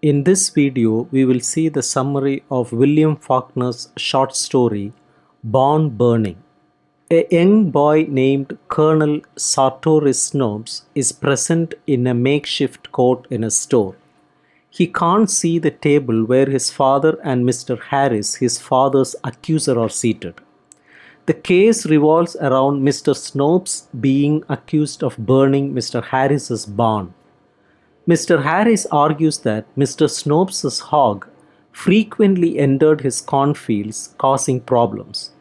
In this video, we will see the summary of William Faulkner's short story, Barn Burning. A young boy named Colonel Sartorius Snobs is present in a makeshift court in a store. He can't see the table where his father and Mr. Harris, his father's accuser, are seated. The case revolves around Mr. Snobs being accused of burning Mr. Harris's barn. Mr. Harris argues that Mr. Snopes' hog frequently entered his cornfields, causing problems.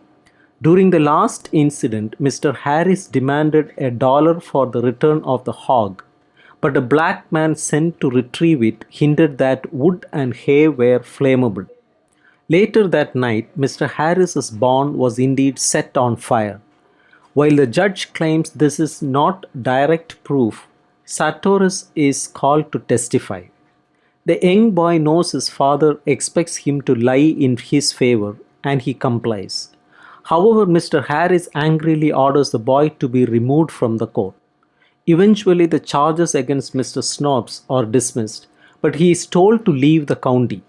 During the last incident, Mr. Harris demanded $1 for the return of the hog, but a black man sent to retrieve it hinted that wood and hay were flammable. Later that night, Mr. Harris's barn was indeed set on fire. While the judge claims this is not direct proof, Sartorius is called to testify. The young boy knows his father expects him to lie in his favor, and he complies. However, Mr. Harris angrily orders the boy to be removed from the court. Eventually, the charges against Mr. Snobs are dismissed, but he is told to leave the county.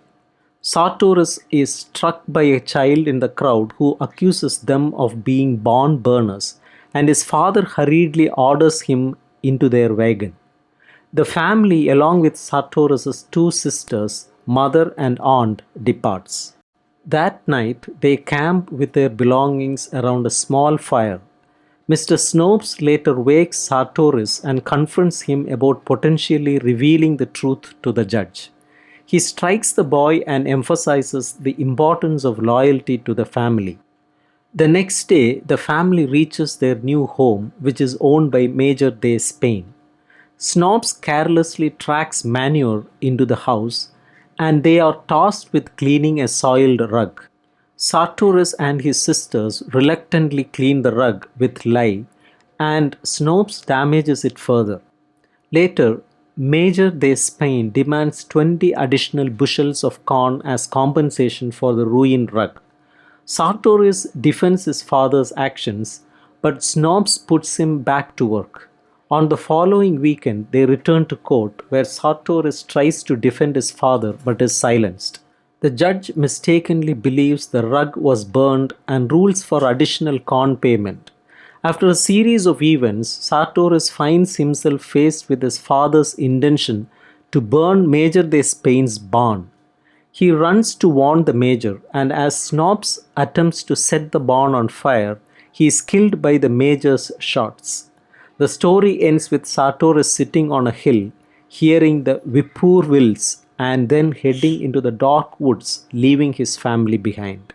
Sartorius is struck by a child in the crowd who accuses them of being barn burners, and his father hurriedly orders him into their wagon. The family, along with Sartorius' two sisters, mother and aunt, departs. That night, they camp with their belongings around a small fire. Mr. Snopes later wakes Sartorius and confronts him about potentially revealing the truth to the judge. He strikes the boy and emphasizes the importance of loyalty to the family. The next day, the family reaches their new home, which is owned by Major de Spain. Snobs carelessly tracks manure into the house, and they are tasked with cleaning a soiled rug. Sartorius and his sisters reluctantly clean the rug with lye, and Snobs damages it further. Later, Major de Spain demands 20 additional bushels of corn as compensation for the ruined rug. Sartorius defends his father's actions, but Snobs puts him back to work. On the following weekend, they return to court, where Sartorius tries to defend his father but is silenced. The judge mistakenly believes the rug was burned and rules for additional corn payment. After a series of events, Sartorius finds himself faced with his father's intention to burn Major de Spain's barn. He runs to warn the major, and as Snobs attempts to set the barn on fire, he is killed by the major's shots. The story ends with Sartorius sitting on a hill, hearing the whippoorwills, and then heading into the dark woods, leaving his family behind.